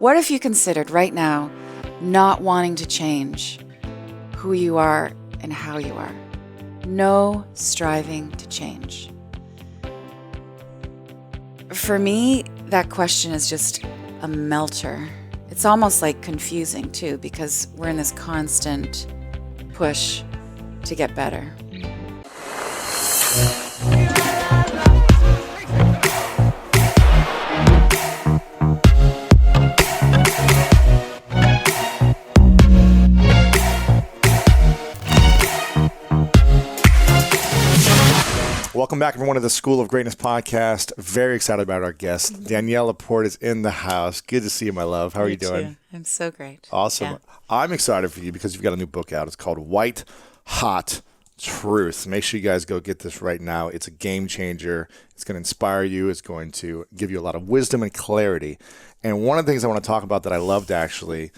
What if you considered right now not wanting to change who you are and how you are? No striving to change. For me, that question is just a melter. It's almost like confusing too, because we're in this constant push to get better. Welcome back, everyone, to the School of Greatness podcast. Very excited about our guest. Danielle Laporte is in the house. Good to see you, my love. How are you doing? Too. I'm so great. Awesome. Yeah. I'm excited for you because you've got a new book out. It's called White Hot Truth. Make sure you guys go get this right now. It's a game changer. It's going to inspire you. It's going to give you a lot of wisdom and clarity. And one of the things I want to talk about that I loved, actually,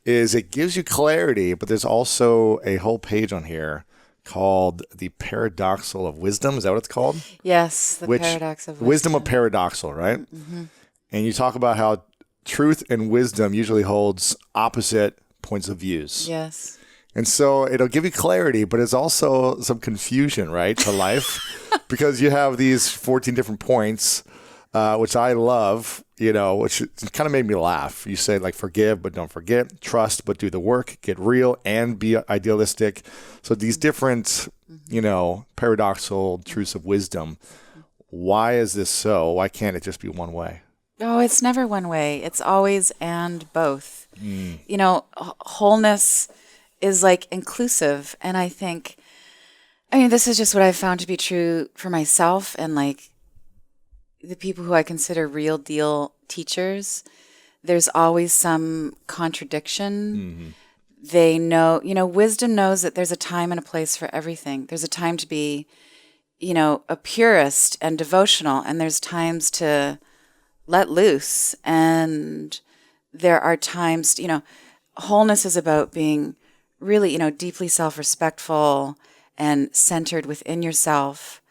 is it gives you clarity, but there's also a whole page on here called The Paradoxal of Wisdom. Is that what it's called? Yes, the paradox of wisdom. Wisdom of paradoxal, right? Mm-hmm. And you talk about how truth and wisdom usually holds opposite points of views. Yes. And so it'll give you clarity, but it's also some confusion, right, to life, because you have these 14 different points, which I love, which kind of made me laugh. You say, like, forgive, but don't forget, trust, but do the work, get real, and be idealistic. So these different, paradoxical truths of wisdom. Why is this so? Why can't it just be one way? Oh, it's never one way. It's always and both. Wholeness is like inclusive. And this is just what I've found to be true for myself and like the people who I consider real deal teachers. There's always some contradiction. Mm-hmm. They know, wisdom knows that there's a time and a place for everything. There's a time to be, a purist and devotional, and there's times to let loose. And there are times, wholeness is about being really, deeply self-respectful and centered within yourself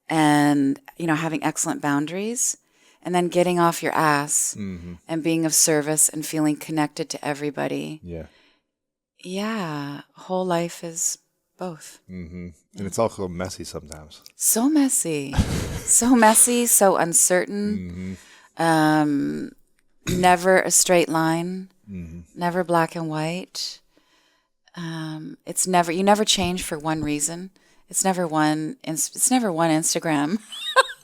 and, having excellent boundaries and then getting off your ass and being of service and feeling connected to everybody. Yeah. Yeah. Whole life is both. Mm-hmm. And it's also messy sometimes. So messy. So messy, so uncertain. Never a straight line. Never black and white. You never change for one reason. It's never one Instagram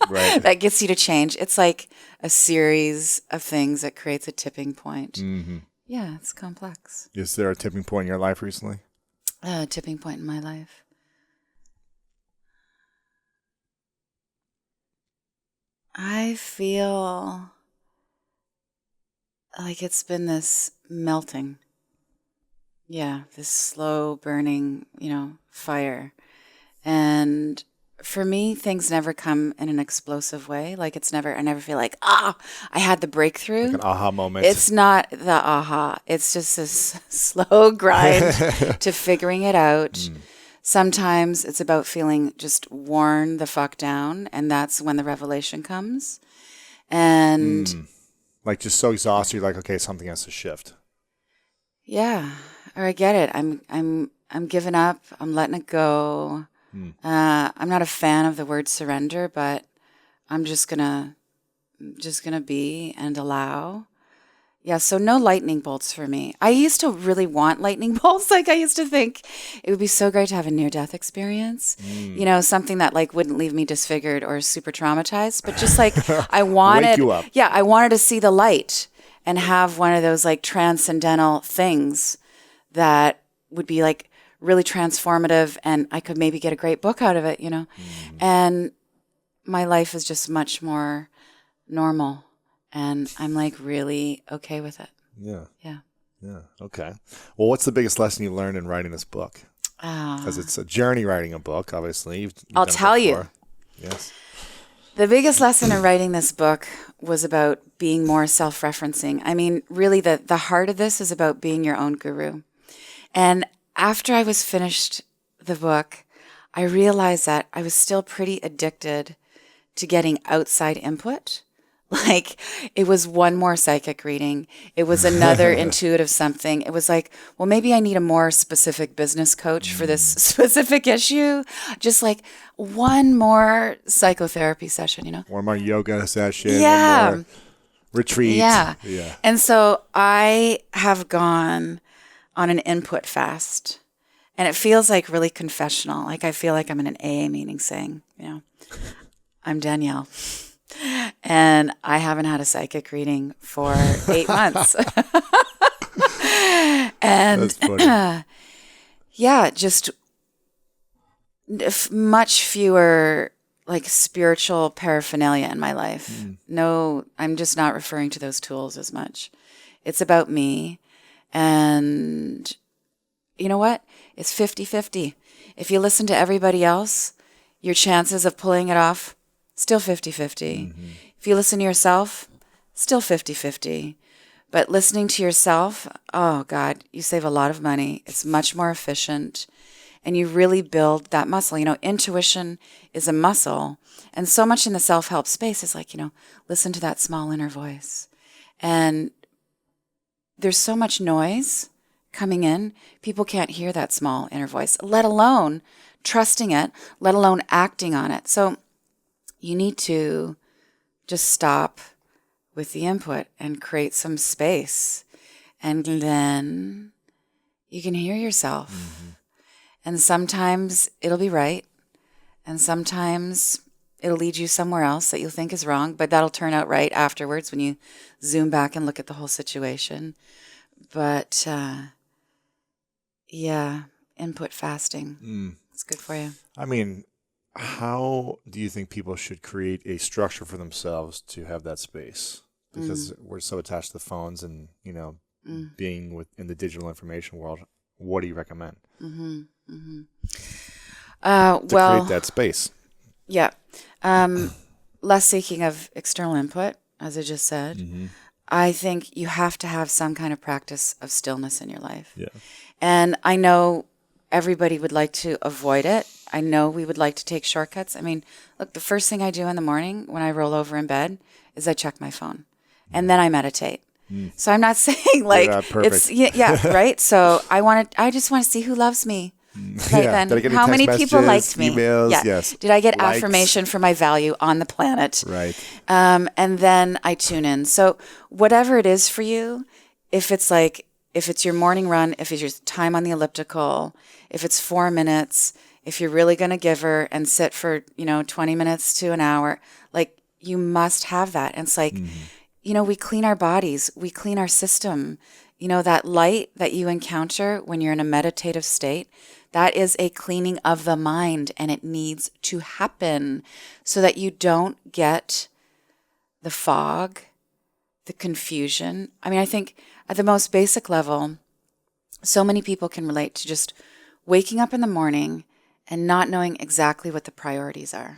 right. that gets you to change. It's like a series of things that creates a tipping point. Mm-hmm. Yeah, it's complex. Is there a tipping point in your life recently? A tipping point in my life. I feel like it's been this melting. Yeah, this slow burning, fire. And for me, things never come in an explosive way. Like I never feel like, I had the breakthrough. Like an aha moment. It's not the aha. It's just this slow grind to figuring it out. Sometimes it's about feeling just worn the fuck down. And that's when the revelation comes. And like just so exhausted, you're like, okay, something has to shift. Yeah. Or I get it. I'm giving up. I'm letting it go. I'm not a fan of the word surrender, but I'm just gonna be and allow. Yeah, so no lightning bolts for me. I used to really want lightning bolts. Like I used to think it would be so great to have a near-death experience. Something that like wouldn't leave me disfigured or super traumatized, but just like I wanted, wake you up. Yeah, I wanted to see the light and have one of those like transcendental things that would be like really transformative, and I could maybe get a great book out of it, And my life is just much more normal, and I'm like really okay with it. Yeah. Yeah. Yeah. Okay. Well, what's the biggest lesson you learned in writing this book? Because it's a journey writing a book, obviously. I'll tell you. Yes. The biggest lesson in writing this book was about being more self-referencing. I mean, really, the heart of this is about being your own guru. And after I was finished the book, I realized that I was still pretty addicted to getting outside input, Like, it was one more psychic reading. It was another intuitive something. It was like, well, maybe I need a more specific business coach for this specific issue. Just like one more psychotherapy session, you know? One more yoga session. Yeah. One more retreat. Yeah. Yeah. And so I have gone on an input fast. And it feels like really confessional. Like I feel like I'm in an AA meeting saying, you know, I'm Danielle. And I haven't had a psychic reading for 8 months. And That's funny. yeah, just much fewer like spiritual paraphernalia in my life. No, I'm just not referring to those tools as much. It's about me. And you know what? It's 50-50. If you listen to everybody else, your chances of pulling it off, still 50-50. If you listen to yourself, still 50-50. But listening to yourself, oh God, you save a lot of money. It's much more efficient. And you really build that muscle. You know, intuition is a muscle. And so much in the self-help space is like, you know, listen to that small inner voice. And there's so much noise coming in. People can't hear that small inner voice, let alone trusting it, let alone acting on it. So you need to just stop with the input and create some space. And then you can hear yourself. And sometimes it'll be right. And sometimes it'll lead you somewhere else that you'll think is wrong, but that'll turn out right afterwards when you zoom back and look at the whole situation. But yeah, input fasting. It's good for you. I mean, how do you think people should create a structure for themselves to have that space? Because we're so attached to the phones and, you know, being in the digital information world. What do you recommend to create that space? Yeah. Less seeking of external input, as I just said. I think you have to have some kind of practice of stillness in your life. Yeah. And I know everybody would like to avoid it. I know we would like to take shortcuts. I mean, look, the first thing I do in the morning when I roll over in bed is I check my phone. And then I meditate. So I'm not saying like it's right. So I just want to see who loves me. Right then, Did I get any how text many people liked me? Emails? Yes. Did I get Likes? affirmation for my value on the planet? Right. And then I tune in. So whatever it is for you, if it's your morning run, if it's your time on the elliptical, if it's 4 minutes, if you're really going to give her and sit for 20 minutes to an hour, like you must have that. And it's like. We clean our bodies, we clean our system. That light that you encounter when you're in a meditative state, that is a cleaning of the mind, and it needs to happen so that you don't get the fog, the confusion. I mean, I think at the most basic level, so many people can relate to just waking up in the morning and not knowing exactly what the priorities are.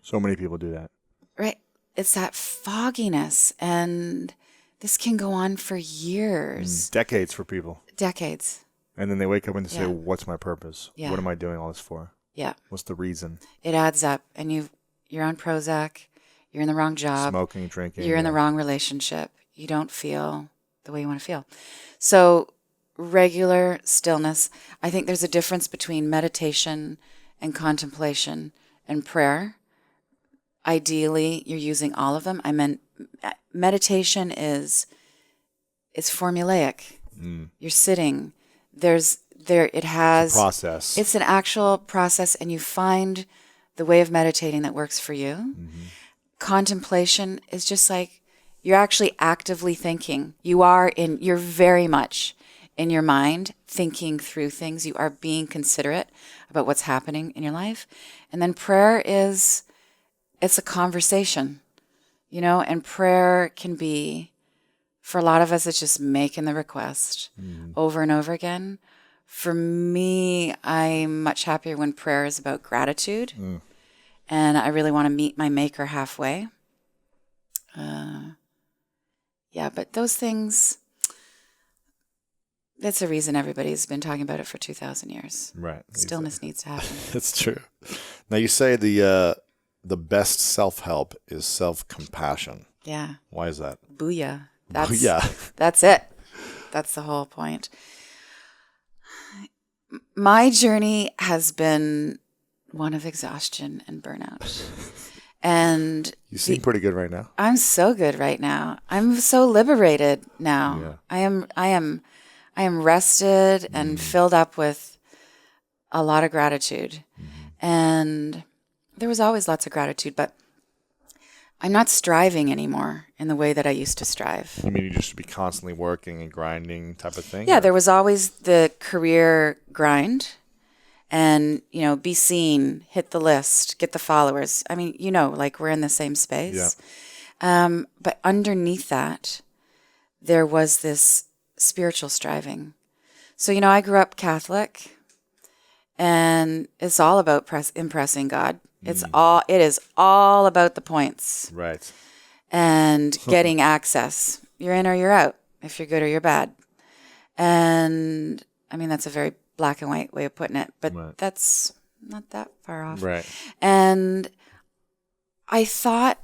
So many people do that. Right. It's that fogginess, and this can go on for years. Decades for people. Decades. And then they wake up and they say, what's my purpose? Yeah. What am I doing all this for? Yeah. What's the reason? It adds up, and you're on Prozac, you're in the wrong job. Smoking, drinking. You're in the wrong relationship. You don't feel the way you want to feel. So regular stillness. I think there's a difference between meditation and contemplation and prayer. Ideally, you're using all of them. I meant meditation it's formulaic. You're sitting. It's a process. It's an actual process, and you find the way of meditating that works for you. Contemplation is just like you're actually actively thinking. You're very much in your mind thinking through things. You are being considerate about what's happening in your life. And then prayer it's a conversation, and prayer can be, for a lot of us, it's just making the request over and over again. For me, I'm much happier when prayer is about gratitude, and I really want to meet my maker halfway. But those things, that's the reason everybody's been talking about it for 2,000 years. Right. Stillness needs to happen. That's true. Now, you say the best self-help is self-compassion. Yeah. Why is that? Booyah. Yeah. That's it. That's the whole point. My journey has been one of exhaustion and burnout. And You seem pretty good right now. I'm so good right now. I'm so liberated now. Yeah. I am rested and filled up with a lot of gratitude. And there was always lots of gratitude, but I'm not striving anymore in the way that I used to strive. You mean you just be constantly working and grinding type of thing? Yeah, or? there was always the career grind and, be seen, hit the list, get the followers. I mean, like we're in the same space. Yeah. But underneath that, there was this spiritual striving. So, I grew up Catholic, and it's all about impressing God. It is all about the points. Right. And getting access. You're in or you're out, if you're good or you're bad. And I mean, that's a very black and white way of putting it, but that's not that far off. Right. And I thought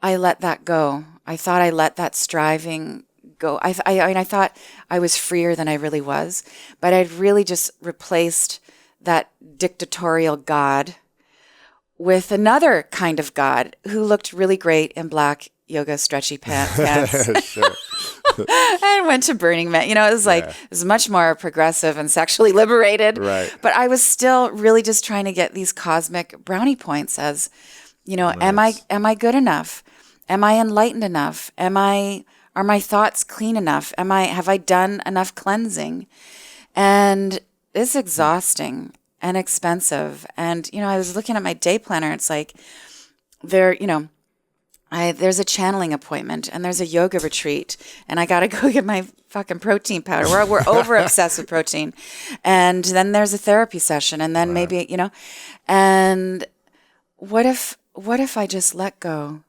I let that go. I thought I let that striving go. I thought I was freer than I really was, but I'd really just replaced that dictatorial God with another kind of God who looked really great in black yoga stretchy pants. Sure. I went to Burning Man. It was like, it was much more progressive and sexually liberated. Right. But I was still really just trying to get these cosmic brownie points as, am I good enough? Am I enlightened enough? Are my thoughts clean enough? Have I done enough cleansing? And it's exhausting and expensive. And, I was looking at my day planner. It's like there's a channeling appointment and there's a yoga retreat and I got to go get my fucking protein powder. We're over obsessed with protein. And then there's a therapy session and then maybe, and what if I just let go?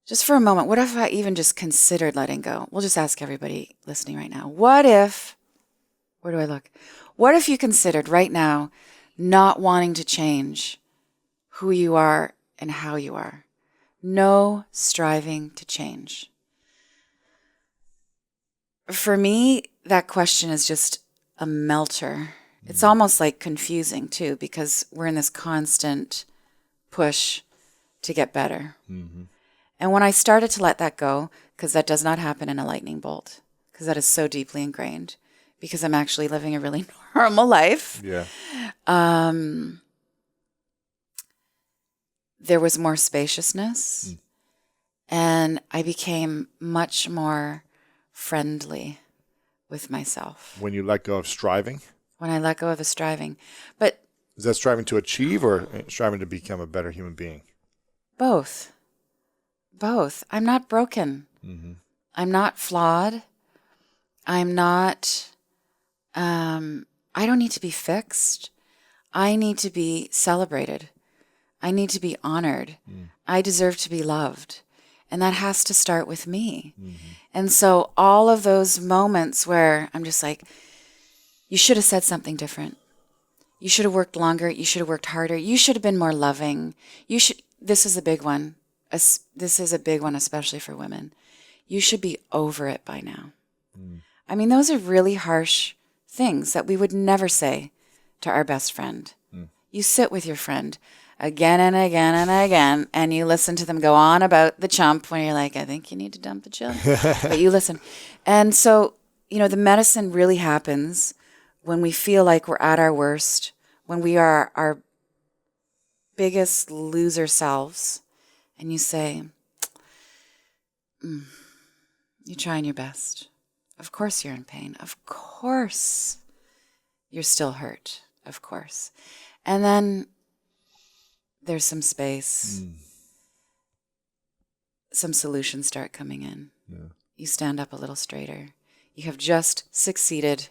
Just for a moment, what if I even just considered letting go? We'll just ask everybody listening right now. Where do I look? What if you considered right now not wanting to change who you are and how you are? No striving to change. For me, that question is just a melter. It's almost like confusing too, because we're in this constant push to get better. Mm-hmm. And when I started to let that go, because that does not happen in a lightning bolt, because that is so deeply ingrained, because I'm actually living a really normal life. Yeah. There was more spaciousness, and I became much more friendly with myself. When you let go of striving? When I let go of the striving. But is that striving to achieve or striving to become a better human being? Both. I'm not broken. Mm-hmm. I'm not flawed. I'm not, I don't need to be fixed. I need to be celebrated. I need to be honored. I deserve to be loved. And that has to start with me. Mm-hmm. And so all of those moments where I'm just like, you should have said something different. You should have worked longer. You should have worked harder. You should have been more loving. This is a big one. This is a big one, especially for women. You should be over it by now. I mean, those are really harsh things that we would never say to our best friend. You sit with your friend again and again and again, and you listen to them go on about the chump when you're like, I think you need to dump the chump. But you listen. And so, the medicine really happens when we feel like we're at our worst, when we are our biggest loser selves, and you say, you're trying your best. Of course you're in pain. Of course you're still hurt. Of course. And then there's some space. Some solutions start coming in. Yeah. You stand up a little straighter. You have just succeeded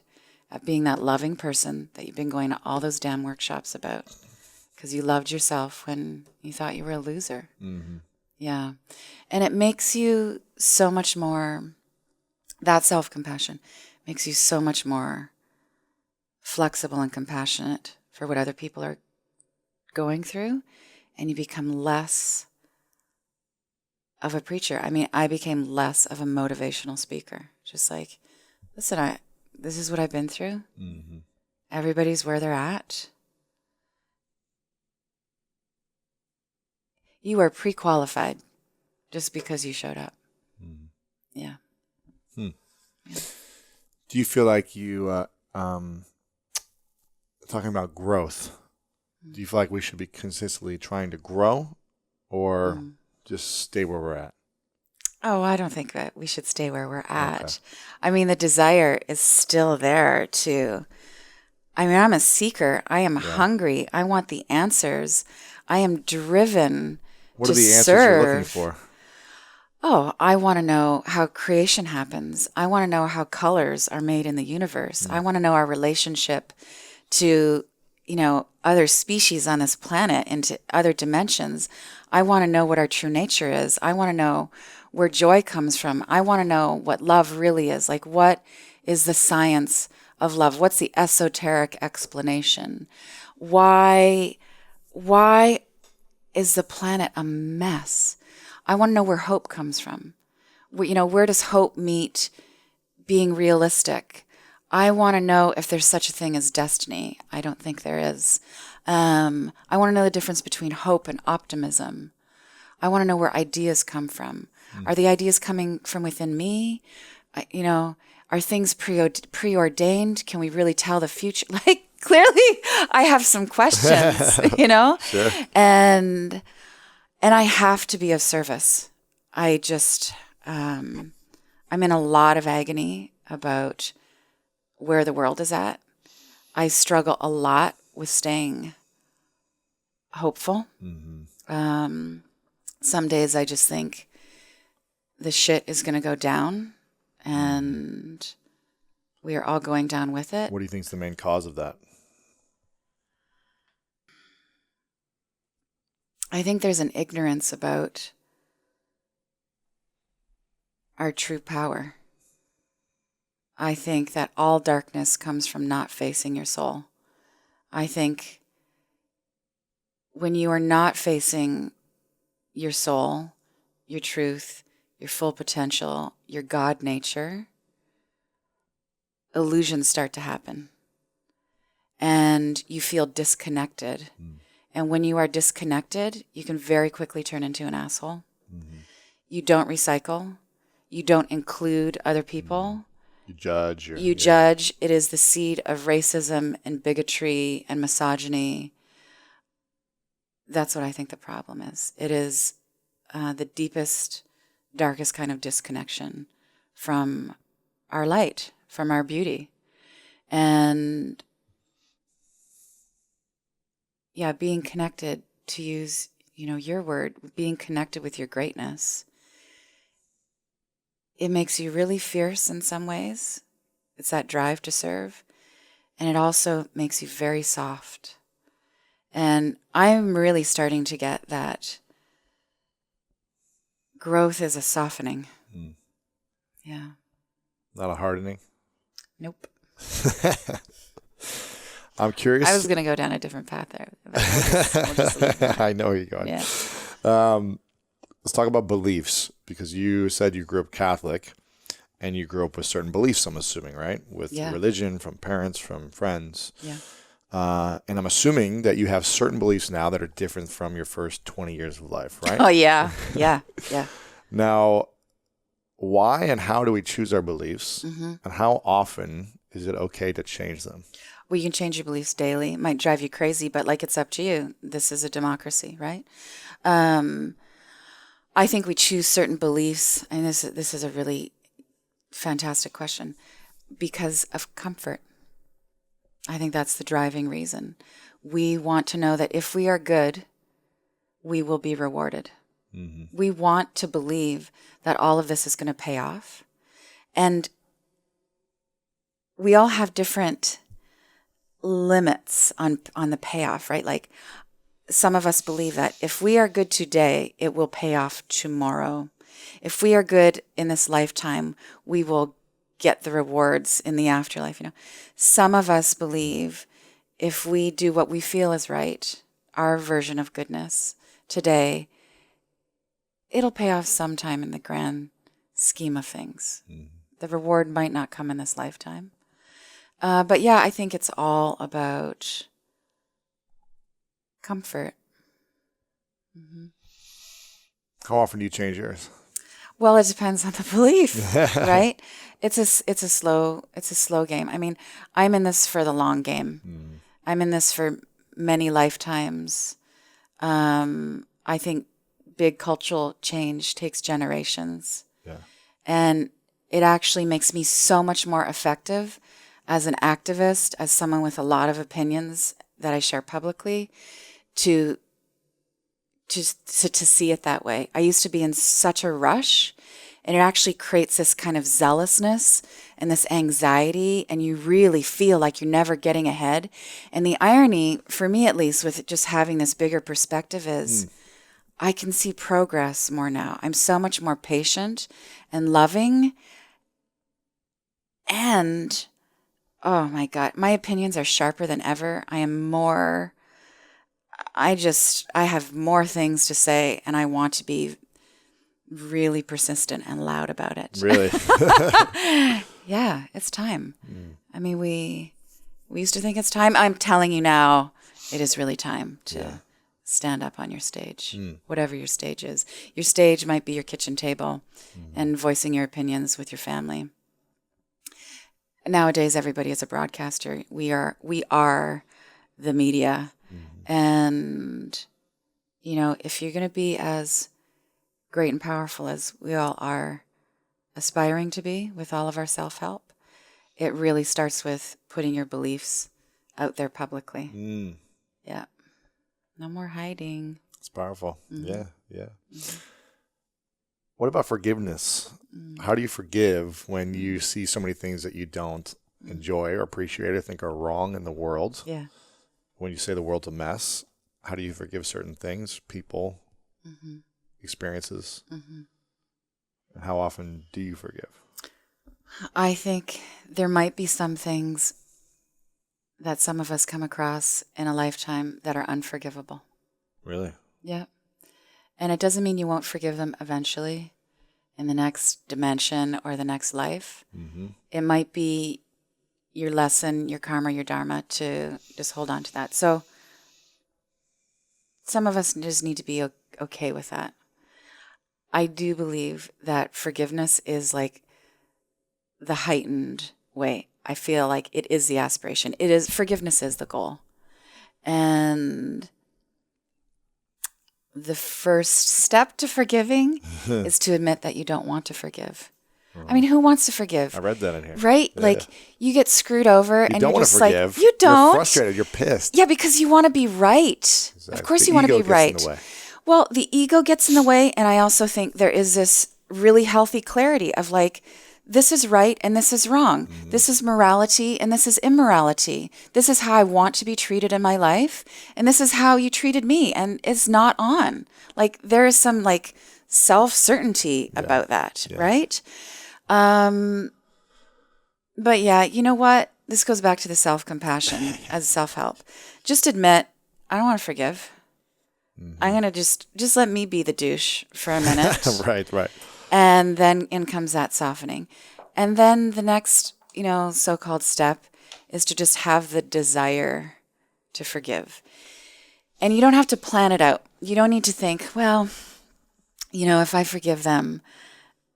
at being that loving person that you've been going to all those damn workshops about because you loved yourself when you thought you were a loser. Mm-hmm. Yeah. And it makes you so much more, that self-compassion makes you so much more flexible and compassionate for what other people are going through. And you become less of a preacher. I mean, I became less of a motivational speaker. Just like, listen, this is what I've been through. Mm-hmm. Everybody's where they're at. You are pre-qualified just because you showed up. Mm. Yeah. Hmm. Yeah. Do you feel like you, talking about growth, do you feel like we should be consistently trying to grow or just stay where we're at? Oh, I don't think that we should stay where we're at. Okay. I mean, the desire is still there to, I mean, I'm a seeker. I am hungry. I want the answers. I am driven What to are the answers serve. you're looking for? Oh, I want to know how creation happens. I want to know how colors are made in the universe. I want to know our relationship to, other species on this planet, into other dimensions. I want to know what our true nature is. I want to know where joy comes from. I want to know what love really is. Like, what is the science of love? What's the esoteric explanation? Why is the planet a mess? I want to know where hope comes from. Where does hope meet being realistic? I want to know if there's such a thing as destiny. I don't think there is. I want to know the difference between hope and optimism. I want to know where ideas come from. Are the ideas coming from within me? Are things preordained? Can we really tell the future? Like, clearly, I have some questions, Sure. And I have to be of service. I just, I'm in a lot of agony about where the world is at. I struggle a lot with staying hopeful. Mm-hmm. Some days I just think the shit is going to go down and we are all going down with it. What do you think is the main cause of that? I think there's an ignorance about our true power. I think that all darkness comes from not facing your soul. I think when you are not facing your soul, your truth, your full potential, your God nature, illusions start to happen. And you feel disconnected. And when you are disconnected, you can very quickly turn into an asshole. Mm-hmm. You don't recycle. You don't include other people. You judge. You judge. It is the seed of racism and bigotry and misogyny. That's what I think the problem is. It is the deepest, darkest kind of disconnection from our light, from our beauty. And yeah, being connected, to use, your word, being connected with your greatness. It makes you really fierce in some ways. It's that drive to serve. And it also makes you very soft. And I'm really starting to get that growth is a softening. Yeah. Not a hardening? Nope. I'm curious. I was going to go down a different path there. We'll just leave that. I know where you're going. Yeah. Let's talk about beliefs, because you said you grew up Catholic and you grew up with certain beliefs, I'm assuming, right? With religion, from parents, from friends. Yeah. And I'm assuming that you have certain beliefs now that are different from your first 20 years of life, right? Oh, yeah. Yeah. Yeah. Now, why and how do we choose our beliefs? And how often is it okay to change them? Well, you can change your beliefs daily. It might drive you crazy, but it's up to you. This is a democracy, right? I think we choose certain beliefs, and this is a really fantastic question, because of comfort. I think that's the driving reason. We want to know that if we are good, we will be rewarded. We want to believe that all of this is going to pay off. And we all have different limits on the payoff, right? Like, some of us believe that if we are good today, it will pay off tomorrow. If we are good in this lifetime, we will get the rewards in the afterlife. Some of us believe if we do what we feel is right, our version of goodness today, it'll pay off sometime in the grand scheme of things. The reward might not come in this lifetime. But yeah, I think it's all about comfort. How often do you change yours? Well, it depends on the belief, right? It's a slow game. I mean, I'm in this for the long game. I'm in this for many lifetimes. I think big cultural change takes generations. Yeah. And it actually makes me so much more effective as an activist, as someone with a lot of opinions that I share publicly, to see it that way. I used to be in such a rush, and it actually creates this kind of zealousness and this anxiety, and you really feel like you're never getting ahead. And the irony, for me at least, with just having this bigger perspective is I can see progress more now. I'm so much more patient and loving. And, oh my God, my opinions are sharper than ever. I have more things to say, and I want to be really persistent and loud about it. Really? Yeah, it's time. I mean, we used to think it's time. I'm telling you now, it is really time to stand up on your stage, whatever your stage is. Your stage might be your kitchen table and voicing your opinions with your family. Nowadays, everybody is a broadcaster. We are the media. And, if you're going to be as great and powerful as we all are aspiring to be with all of our self-help, it really starts with putting your beliefs out there publicly. Yeah. No more hiding. It's powerful. Yeah. What about forgiveness? How do you forgive when you see so many things that you don't enjoy or appreciate or think are wrong in the world? Yeah. When you say the world's a mess, how do you forgive certain things, people, experiences? And how often do you forgive? I think there might be some things that some of us come across in a lifetime that are unforgivable. Really? Yeah. And it doesn't mean you won't forgive them eventually in the next dimension or the next life. It might be your lesson, your karma, your dharma to just hold on to that. So some of us just need to be okay with that. I do believe that forgiveness is like the heightened way. I feel like it is the aspiration. Forgiveness is the goal. And the first step to forgiving is to admit that you don't want to forgive. I mean, who wants to forgive? I read that in here. Right? Yeah, you get screwed over and don't you're just want to forgive. like, you don't. You're frustrated. You're pissed. Yeah, because you want to be right. Exactly. Of course The you want to ego be gets in right. the way. Well, the ego gets in the way. And I also think there is this really healthy clarity of like, this is right and this is wrong. This is morality and this is immorality. This is how I want to be treated in my life. And this is how you treated me. And it's not on. Like there is some like self-certainty about that, right? But yeah, you know what? This goes back to the self-compassion as self-help. Just admit, I don't want to forgive. I'm going to just let me be the douche for a minute. Right. And then in comes that softening. And then the next, so-called step is to just have the desire to forgive. And you don't have to plan it out. You don't need to think, well, if I forgive them,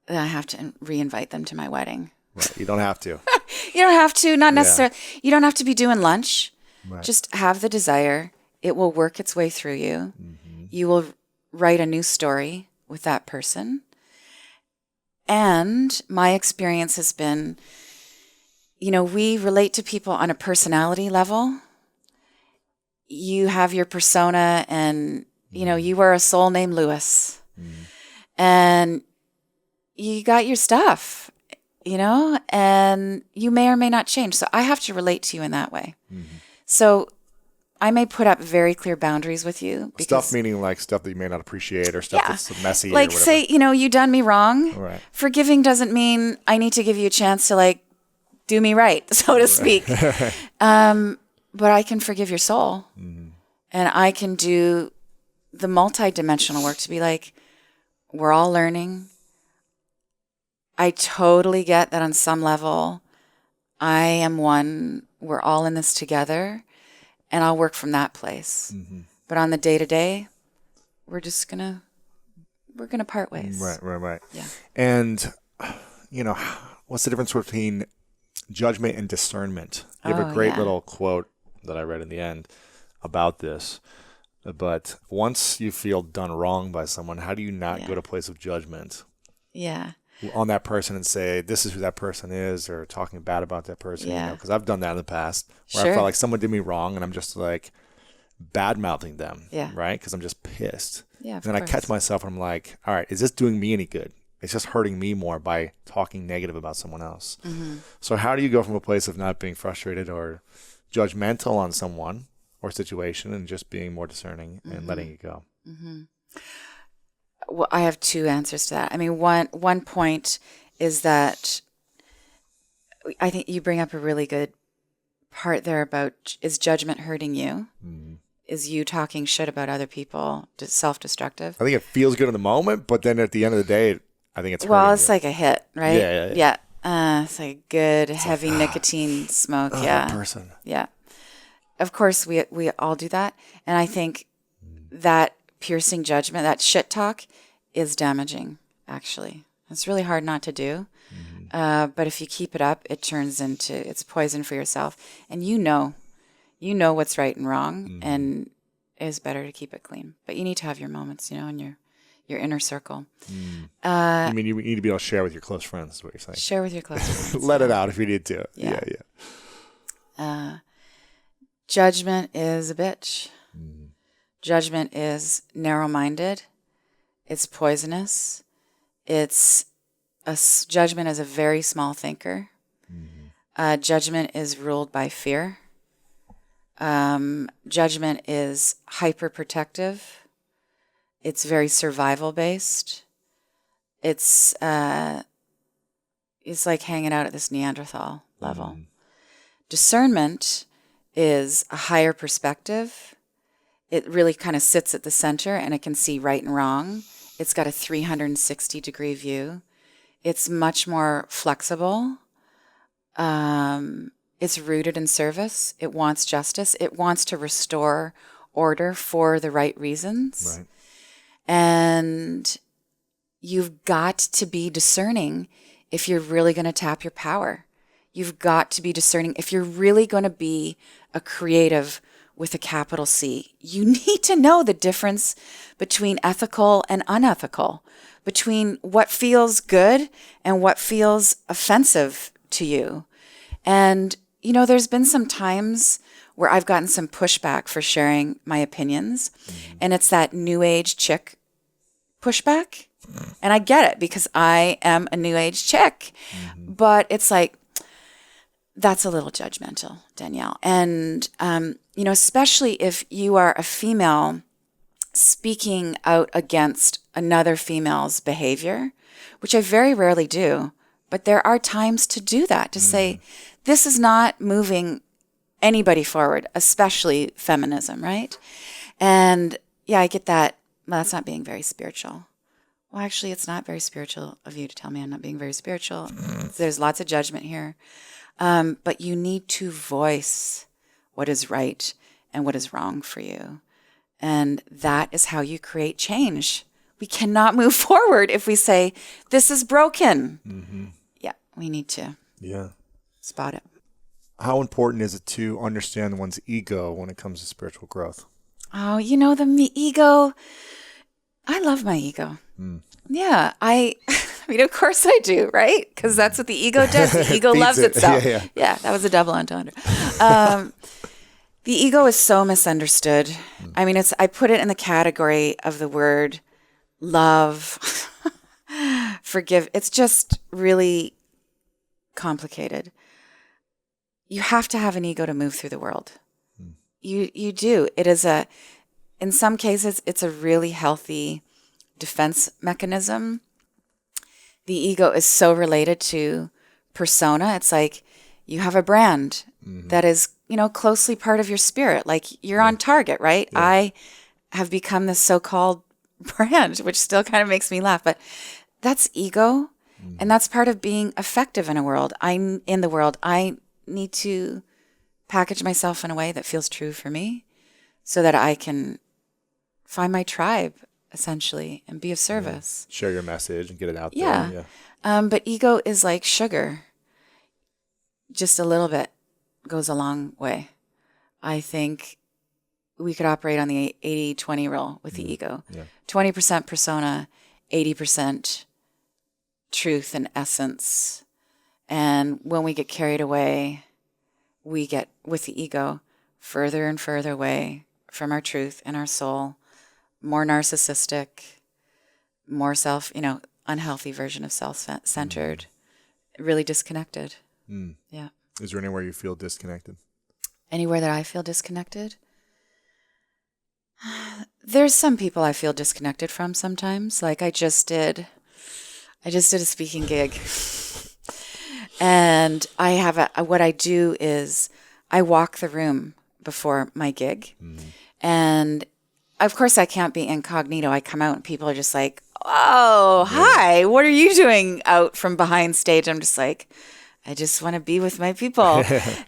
then I have to re-invite them to my wedding. Right. You don't have to. You don't have to, not necessarily. You don't have to be doing lunch. Right. Just have the desire. It will work its way through you. You will write a new story with that person. And my experience has been, we relate to people on a personality level. You have your persona and, you are a soul named Lewis. And you got your stuff, and you may or may not change. So I have to relate to you in that way. So I may put up very clear boundaries with you. Stuff meaning like stuff that you may not appreciate or stuff that's messy. Like or whatever. say, you done me wrong. Right. Forgiving doesn't mean I need to give you a chance to like do me right, so to speak. But I can forgive your soul. And I can do the multi-dimensional work to be like, We're all learning. I totally get that on some level. I am one. We're all in this together, and I'll work from that place. Mm-hmm. But on the day-to-day, we're gonna part ways. Right. Yeah. And, what's the difference between judgment and discernment? You have a great little quote that I read in the end about this. But once you feel done wrong by someone, how do you not go to a place of judgment on that person and say, this is who that person is, or talking bad about that person? Because I've done that in the past where I felt like someone did me wrong and I'm just like bad-mouthing them, right? Because I'm just pissed. Yeah, and then I catch myself and I'm like, all right, is this doing me any good? It's just hurting me more by talking negative about someone else. Mm-hmm. So how do you go from a place of not being frustrated or judgmental on someone or situation and just being more discerning and letting it go? Mm-hmm. Well, I have two answers to that. I mean, one point is that I think you bring up a really good part there about, is judgment hurting you? Mm-hmm. Is you talking shit about other people self-destructive? I think it feels good in the moment, but then at the end of the day, I think it's hurting Well, it's you. like a hit, right? Yeah. It's like a good, heavy nicotine smoke. That person. Yeah. Of course, we all do that. And I think that piercing judgment, that shit talk, is damaging, actually. It's really hard not to do. Mm-hmm. But if you keep it up, it's poison for yourself. And you know what's right and wrong, and it's better to keep it clean. But you need to have your moments, in your inner circle. You mean you need to be able to share with your close friends, is what you're saying? Share with your close friends. Let it out if you need to. Yeah. Judgment is a bitch. Judgment is narrow-minded. It's poisonous. Judgment is a very small thinker. Judgment is ruled by fear. Judgment is hyper-protective. It's very survival-based. It's like hanging out at this Neanderthal level. Discernment is a higher perspective. It really kind of sits at the center and it can see right and wrong. It's got a 360-degree view. It's much more flexible. It's rooted in service. It wants justice. It wants to restore order for the right reasons. Right. And you've got to be discerning if you're really going to tap your power. You've got to be discerning if you're really going to be a creative with a capital C. You need to know the difference between ethical and unethical, between what feels good and what feels offensive to you. And, there's been some times where I've gotten some pushback for sharing my opinions, and it's that new age chick pushback. And I get it because I am a new age chick, but it's like, that's a little judgmental, Danielle. And, especially if you are a female speaking out against another female's behavior, which I very rarely do, but there are times to do that, to say, this is not moving anybody forward, especially feminism, right? And I get that. Well, that's not being very spiritual. Well, actually, it's not very spiritual of you to tell me I'm not being very spiritual. There's lots of judgment here. But you need to voice what is right and what is wrong for you. And that is how you create change. We cannot move forward if we say, this is broken. Yeah, we need to spot it. How important is it to understand one's ego when it comes to spiritual growth? Oh, the ego, I love my ego. Yeah, I mean, of course I do, right? Because that's what the ego does. The ego loves itself. Yeah, that was a double entendre. The ego is so misunderstood. I mean, I put it in the category of the word love, forgive. It's just really complicated. You have to have an ego to move through the world. You do. It is in some cases, it's a really healthy defense mechanism. The ego is so related to persona. It's like you have a brand that is, closely part of your spirit. Like you're on target, right? I have become this so-called brand, which still kind of makes me laugh. But that's ego. And that's part of being effective in the world. I need to package myself in a way that feels true for me so that I can find my tribe, essentially, and be of service. Yeah. Share your message and get it out there. Yeah. But ego is like sugar. Just a little bit goes a long way. I think we could operate on the 80-20 rule with the ego. Yeah. 20% persona, 80% truth and essence. And when we get carried away, we get, with the ego, further and further away from our truth and our soul, more narcissistic, more unhealthy version of self-centered, really disconnected. Yeah. Is there anywhere you feel disconnected? Anywhere that I feel disconnected? There's some people I feel disconnected from sometimes. Like I just did a speaking gig. And what I do is I walk the room before my gig. And of course I can't be incognito. I come out and people are just like, oh, hi, what are you doing out from behind stage? I'm just like, I just want to be with my people.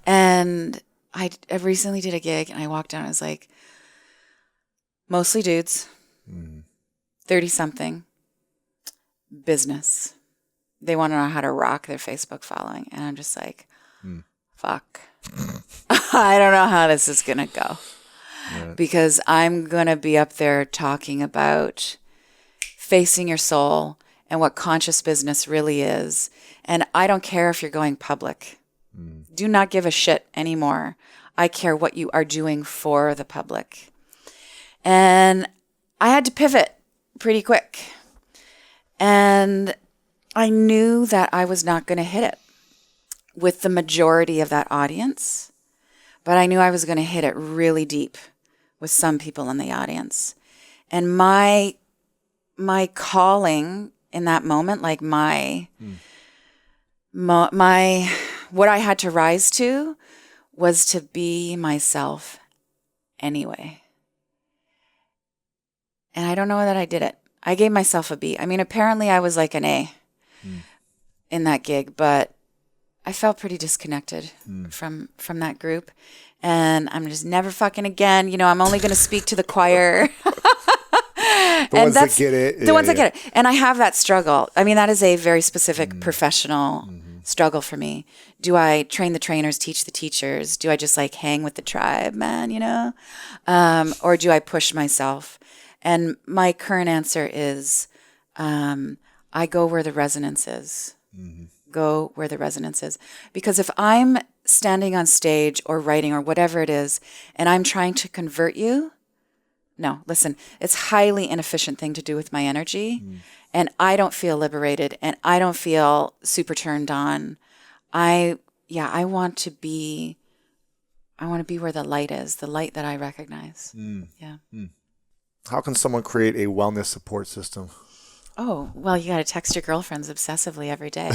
And I recently did a gig and I walked down and I was like, mostly dudes, 30-something, business. They want to know how to rock their Facebook following. And I'm just like, fuck. I don't know how this is going to go. Right. Because I'm going to be up there talking about facing your soul and what conscious business really is. And I don't care if you're going public. Do not give a shit anymore. I care what you are doing for the public. And I had to pivot pretty quick. And I knew that I was not going to hit it with the majority of that audience, but I knew I was going to hit it really deep with some people in the audience. And my calling in that moment, like my what I had to rise to was to be myself anyway. And I don't know that I did it. I gave myself a B. I mean, apparently I was like an A in that gig, but I felt pretty disconnected from that group. And I'm just never fucking again. I'm only going to speak to the choir. The ones that get it. The ones that get it. And I have that struggle. I mean, that is a very specific professional struggle for me. Do I train the trainers, teach the teachers? Do I just like hang with the tribe, man, or do I push myself? And my current answer is I go where the resonance is. Go where the resonance is. Because if I'm standing on stage or writing or whatever it is, and I'm trying to convert you, no, listen, it's highly inefficient thing to do with my energy. And I don't feel liberated and I don't feel super turned on. I want to be where the light is, the light that I recognize. Yeah. How can someone create a wellness support system? Oh, well, you got to text your girlfriends obsessively every day.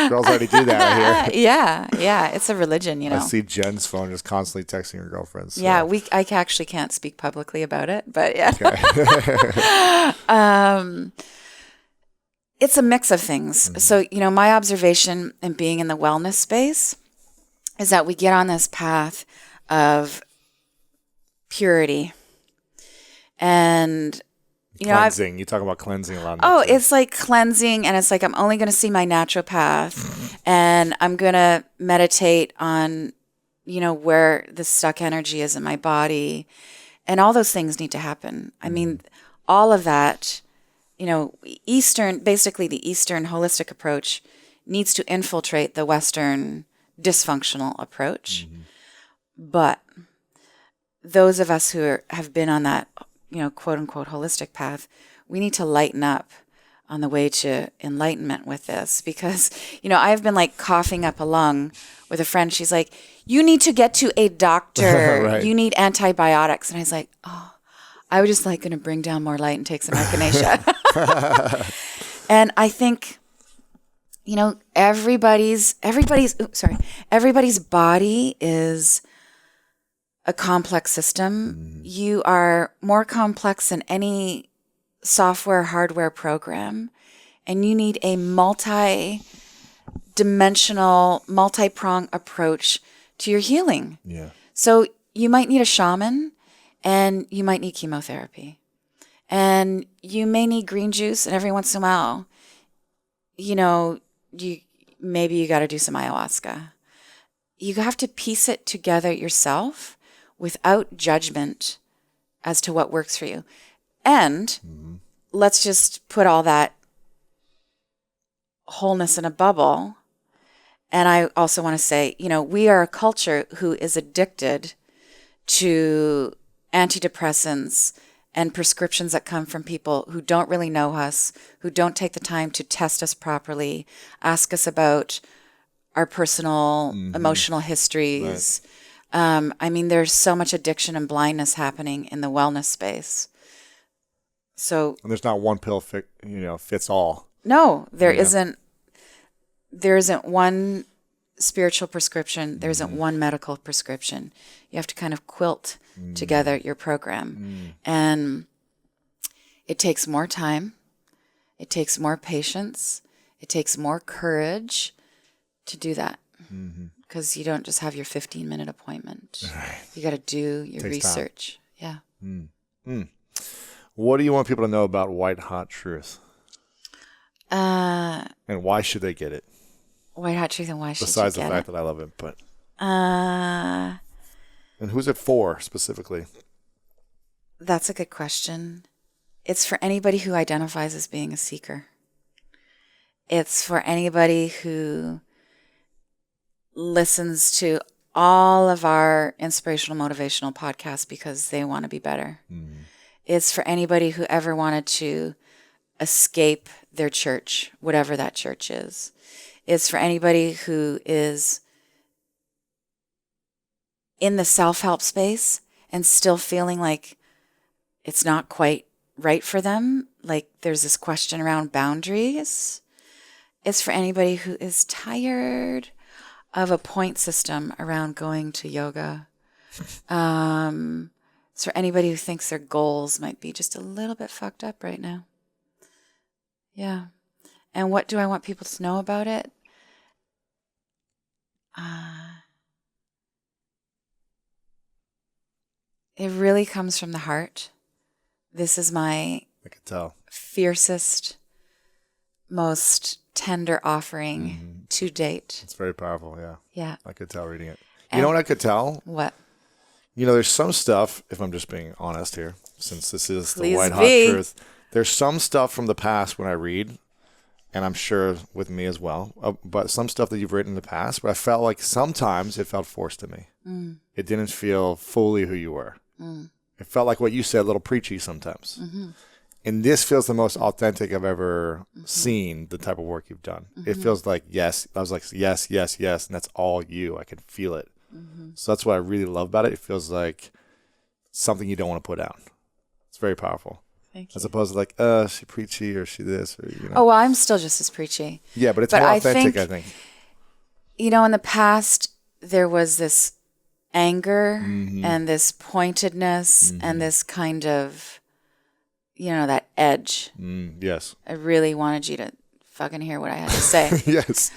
Girls already do that here. Yeah. It's a religion, I see Jen's phone is constantly texting her girlfriends. So. Yeah, I actually can't speak publicly about it, but yeah. Okay. It's a mix of things. So, my observation in being in the wellness space is that we get on this path of purity. And cleansing. You talk about cleansing a lot. It's like cleansing, and it's like I'm only going to see my natural path, and I'm going to meditate on, where the stuck energy is in my body, and all those things need to happen. I mean, all of that, basically the Eastern holistic approach needs to infiltrate the Western dysfunctional approach. But those of us who have been on that, quote unquote holistic path, we need to lighten up on the way to enlightenment with this, because, I've been like coughing up a lung with a friend. She's like, you need to get to a doctor. Right. You need antibiotics. And I was like, oh, I was just like going to bring down more light and take some echinacea. And I think, everybody's body is a complex system. You are more complex than any software, hardware program, and you need a multi-dimensional, multi-prong approach to your healing. Yeah. So you might need a shaman, and you might need chemotherapy, and you may need green juice, and every once in a while, you got to do some ayahuasca. You have to piece it together yourself without judgment as to what works for you. And let's just put all that wholeness in a bubble. And I also want to say, we are a culture who is addicted to antidepressants and prescriptions that come from people who don't really know us, who don't take the time to test us properly, ask us about our personal emotional histories. Right. There's so much addiction and blindness happening in the wellness space. So, and there's not one pill fits all. No, there isn't. There isn't one spiritual prescription. There isn't one medical prescription. You have to kind of quilt together your program. And it takes more time. It takes more patience. It takes more courage to do that. Because you don't just have your 15-minute appointment. Right. You got to do your research. Time. Yeah. What do you want people to know about White Hot Truth? And why should they get it? White Hot Truth, and why should you get it? Besides the fact that I love it, but. And who's it for specifically? That's a good question. It's for anybody who identifies as being a seeker. It's for anybody who listens to all of our inspirational, motivational podcasts because they want to be better. It's for anybody who ever wanted to escape their church, whatever that church is. It's for anybody who is in the self-help space and still feeling like it's not quite right for them. Like there's this question around boundaries. It's for anybody who is tired of a point system around going to yoga. It's for anybody who thinks their goals might be just a little bit fucked up right now. Yeah. And what do I want people to know about it? It really comes from the heart. This is my I could tell. Fiercest, most tender offering to date. It's very powerful, yeah. Yeah. I could tell reading it. You know what I could tell? What? There's some stuff, if I'm just being honest here, since this is Please the White Hot Truth, there's some stuff from the past when I read, and I'm sure with me as well, but some stuff that you've written in the past, but I felt like sometimes it felt forced to me. It didn't feel fully who you were. It felt like what you said, a little preachy sometimes. And this feels the most authentic I've ever seen the type of work you've done. It feels like, yes. I was like, yes, yes, yes. And that's all you. I can feel it. So that's what I really love about it. It feels like something you don't want to put out. It's very powerful. Thank you. As opposed to like, she preachy or she this or, Oh, well, I'm still just as preachy. Yeah, but it's more authentic, I think. In the past, there was this anger and this pointedness and this kind of, that edge. Yes. I really wanted you to fucking hear what I had to say. Yes.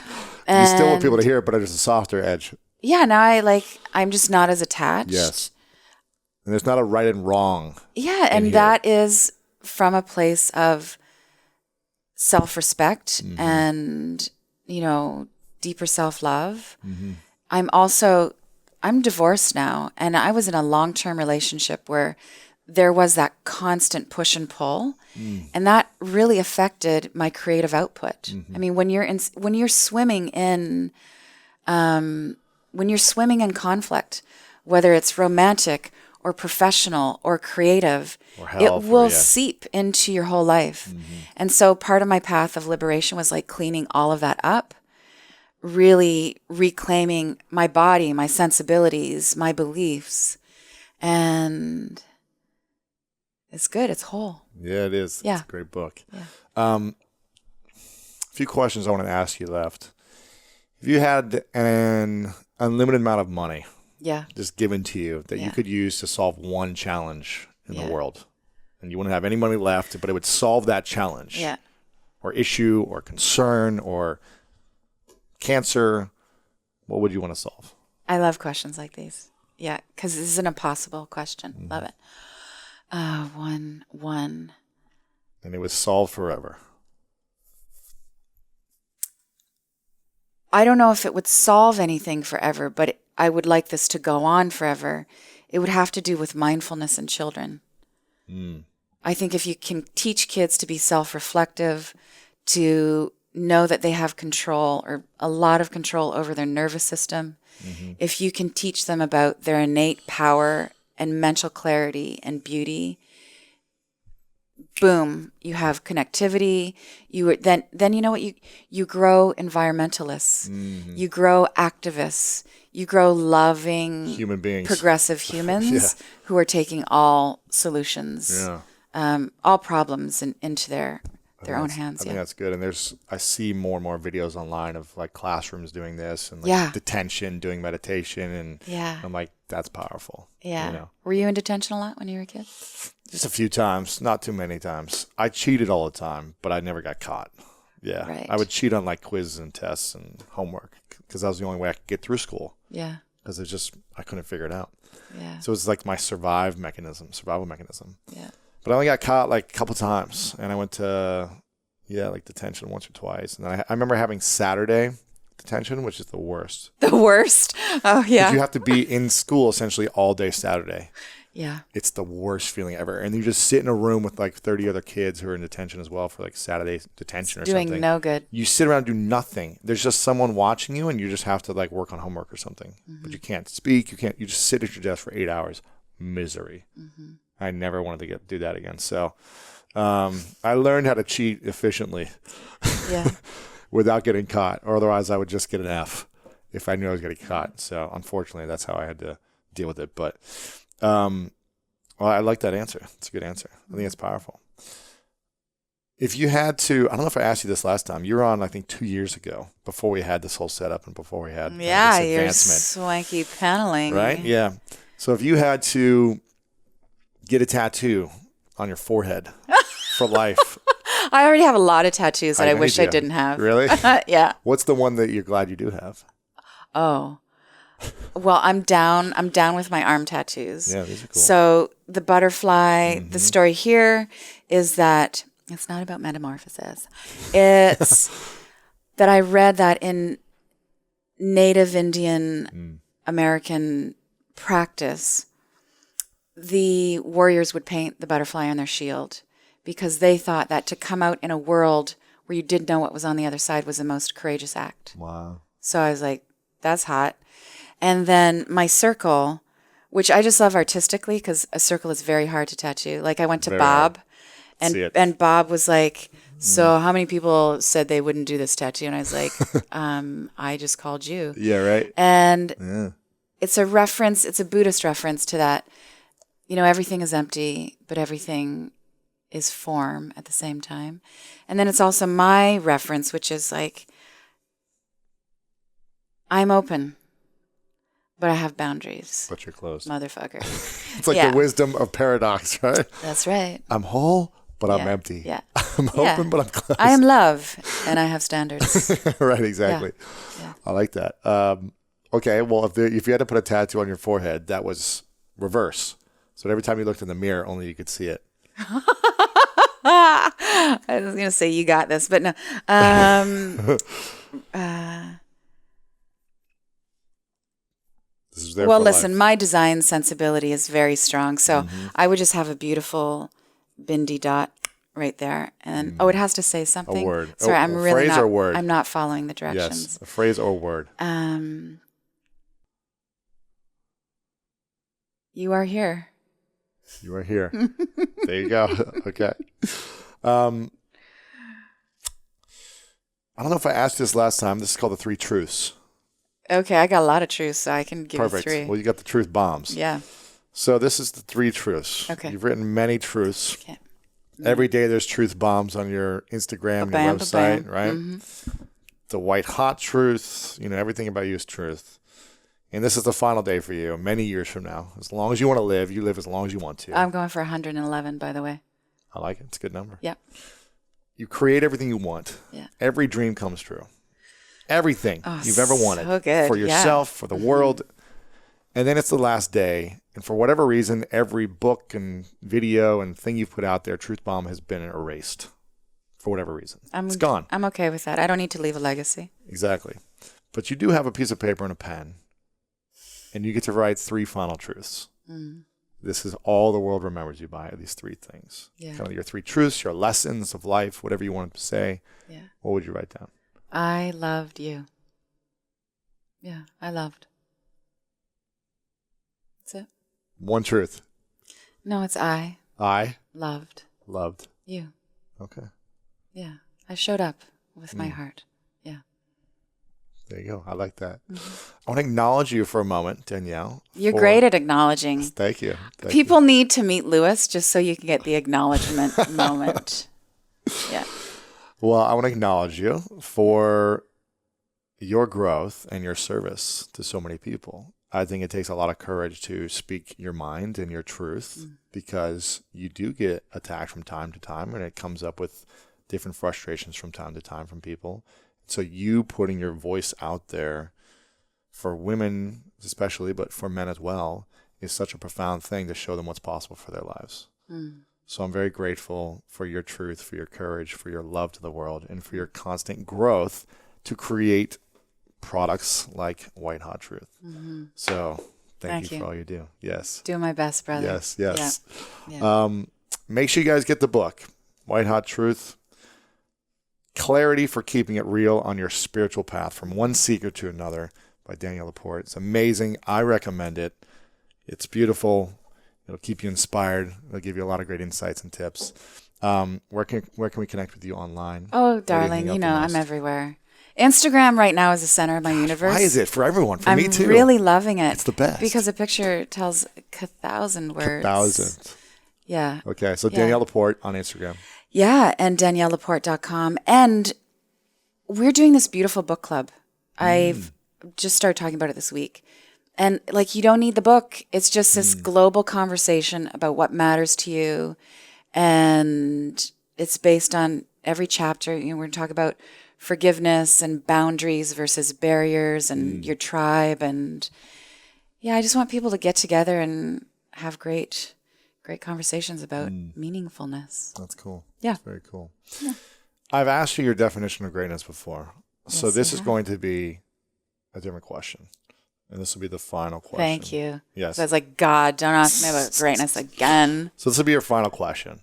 You still want people to hear it, but there's a softer edge. Yeah, now I'm just not as attached. Yes. And there's not a right and wrong. Yeah, and that is from a place of self-respect and, deeper self-love. I'm divorced now, and I was in a long-term relationship where there was that constant push and pull, and that really affected my creative output. When you're swimming in conflict, whether it's romantic or professional or creative, or health, it will seep into your whole life. And so part of my path of liberation was like cleaning all of that up, really reclaiming my body, my sensibilities, my beliefs. And it's good. It's whole. Yeah, it is. Yeah. It's a great book. Yeah. A few questions I want to ask you left. If you had an unlimited amount of money, Yeah. just given to you that you could use to solve one challenge in the world. And you wouldn't have any money left, but it would solve that challenge or issue or concern or cancer. What would you want to solve? I love questions like these. Yeah, because this is an impossible question. Love it. One. And it was solved forever. I don't know if it would solve anything forever, but I would like this to go on forever. It would have to do with mindfulness in children. I think if you can teach kids to be self-reflective, to know that they have control or a lot of control over their nervous system, if you can teach them about their innate power and mental clarity and beauty, boom, you have connectivity. Then you know what, you grow environmentalists, you grow activists, you grow loving human beings, progressive humans who are taking all solutions, all problems into their own hands. I think that's good. And I see more and more videos online of like classrooms doing this and like detention, doing meditation. And I'm like, that's powerful. Yeah. You know? Were you in detention a lot when you were a kid? Just a few times, not too many times. I cheated all the time, but I never got caught. Yeah. Right. I would cheat on like quizzes and tests and homework because that was the only way I could get through school. Yeah. Because I couldn't figure it out. Yeah. So it was like my survival mechanism. Yeah. But I only got caught like a couple times, and I went to, like detention once or twice. And then I remember having Saturday detention, which is the worst. The worst? Oh, yeah. You have to be in school essentially all day Saturday. Yeah. It's the worst feeling ever. And you just sit in a room with like 30 other kids who are in detention as well for like Saturday detention or something. Doing no good. You sit around and do nothing. There's just someone watching you, and you just have to like work on homework or something. But you can't speak. You just sit at your desk for 8 hours. Misery. I never wanted to do that again. So I learned how to cheat efficiently without getting caught, or otherwise I would just get an F if I knew I was getting caught. So unfortunately, that's how I had to deal with it. But well, I like that answer. It's a good answer. I think it's powerful. If you had to, I don't know if I asked you this last time. You were on, I think, 2 years ago, before we had this whole setup and before we had this advancement. Your swanky paneling. Right? Yeah. So if you had to get a tattoo on your forehead for life. I already have a lot of tattoos that I wish I didn't have. Really? Yeah. What's the one that you're glad you do have? Oh. Well, I'm down with my arm tattoos. Yeah, these are cool. So the butterfly, the story here is that it's not about metamorphosis. It's that I read that in Native Indian American practice, the warriors would paint the butterfly on their shield because they thought that to come out in a world where you didn't know what was on the other side was the most courageous act. Wow. So I was like, that's hot. And then my circle, which I just love artistically because a circle is very hard to tattoo. Like I went to Bob and Bob was like, so how many people said they wouldn't do this tattoo? And I was like, I just called you. Yeah, right. And it's a reference, it's a Buddhist reference to that, everything is empty, but everything is form at the same time. And then it's also my reference, which is like, I'm open, but I have boundaries. But you're closed. Motherfucker. It's like the wisdom of paradox, right? That's right. I'm whole, but I'm empty. Yeah. I'm open, but I'm closed. I am love, and I have standards. Right, exactly. Yeah. I like that. Okay, well, if you had to put a tattoo on your forehead, that was reverse. So every time you looked in the mirror, only you could see it. I was going to say you got this, but no. Well, listen, my design sensibility is very strong. So I would just have a beautiful bindi dot right there. And it has to say something. A word. Sorry, I'm really not. Phrase or word? I'm not following the directions. Yes, a phrase or word. You are here. You are here. There you go. Okay. I don't know if I asked this last time. This is called the 3 truths. Okay, I got a lot of truths, so I can give you 3. Perfect. Well, you got the truth bombs. Yeah. So this is the 3 truths. Okay. You've written many truths. Okay. Every day there's truth bombs on your Instagram, your website, right? The white hot truth, everything about you is truth. And this is the final day for you, many years from now. As long as you want to live, you live as long as you want to. I'm going for 111, by the way. I like it. It's a good number. Yep. You create everything you want. Yeah. Every dream comes true. Everything you've ever wanted. So good. For yourself, for the world. And then it's the last day. And for whatever reason, every book and video and thing you've put out there, Truth Bomb, has been erased. For whatever reason. It's gone. I'm okay with that. I don't need to leave a legacy. Exactly. But you do have a piece of paper and a pen. And you get to write 3 final truths. This is all the world remembers you by, these 3 things. Yeah. Kind of your 3 truths, your lessons of life, whatever you want to say. Yeah. What would you write down? I loved you. Yeah, I loved. That's it. 1 truth. No, it's I I loved loved. you. Okay. Yeah. I showed up with my heart. Yeah. There you go. I like that. I want to acknowledge you for a moment, Danielle. You're great at acknowledging. Thank you. People need to meet Lewis just so you can get the acknowledgement moment. Yeah. Well, I want to acknowledge you for your growth and your service to so many people. I think it takes a lot of courage to speak your mind and your truth because you do get attacked from time to time and it comes up with different frustrations from time to time from people. So you putting your voice out there for women especially, but for men as well, is such a profound thing to show them what's possible for their lives. So I'm very grateful for your truth, for your courage, for your love to the world, and for your constant growth to create products like White Hot Truth. So thank you for all you do. Yes. Do my best, brother. Yes, yes. Yeah. Make sure you guys get the book, White Hot Truth. Clarity for keeping it real on your spiritual path from one seeker to another by Danielle Laporte. It's amazing. I recommend it. It's beautiful. It'll keep you inspired. It'll give you a lot of great insights and tips. Where can we connect with you online? Oh, darling, you know, I'm everywhere. Instagram right now is the center of my universe. Why is it? For everyone. For me too. I'm really loving it. It's the best. Because a picture tells 1,000 words. 1,000. Yeah. Okay, so Danielle Laporte on Instagram. Yeah, and DanielleLaporte.com. And we're doing this beautiful book club. I've just started talking about it this week. And like, you don't need the book. It's just this global conversation about what matters to you. And it's based on every chapter. You know, we're going to talk about forgiveness and boundaries versus barriers and your tribe. And yeah, I just want people to get together and have great conversations about meaningfulness. That's cool. Yeah. That's very cool. Yeah. I've asked you your definition of greatness before. So Yes, this you is have. going to be a different question. And this will be the final question. Thank you. Yes. So I was like, God, don't ask me about greatness again. So this will be your final question.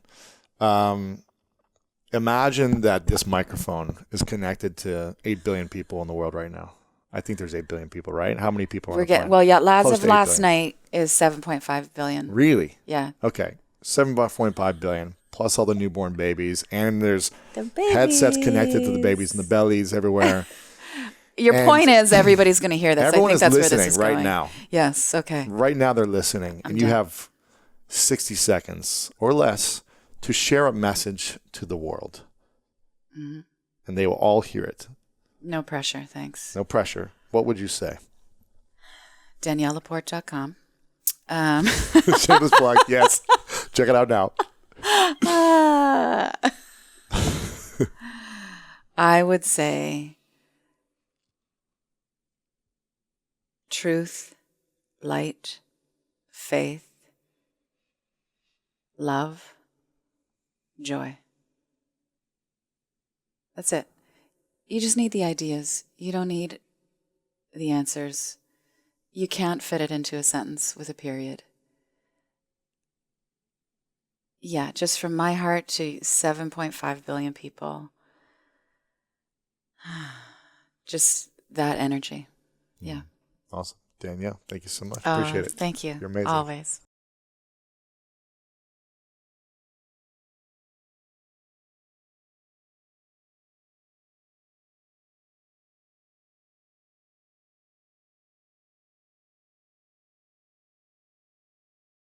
Imagine that this microphone is connected to 8 billion people in the world right now. I think there's 8 billion people, right? How many people are on the planet? Well, yeah, as Close of to 8 last billion. night is 7.5 billion. Really? Yeah. Okay. 7.5 billion, plus all the newborn babies. And there's The babies. headsets connected to the babies in the bellies everywhere. Your And point is everybody's going to hear this. Everyone I think is that's where listening this is right going. now. Yes. Okay. Right now they're listening. And you done. have 60 seconds or less to share a message to the world. And they will all hear it. No pressure. Thanks. No pressure. What would you say? DanielleLaporte.com. Shameless plug. Yes. Check it out now. I would say truth, light, faith, love, joy. That's it. You just need the ideas. You don't need the answers. You can't fit it into a sentence with a period. Yeah, just from my heart to 7.5 billion people. Just that energy. Yeah. Awesome. Danielle, thank you so much. Oh, Appreciate it. Thank you. You're amazing. Always.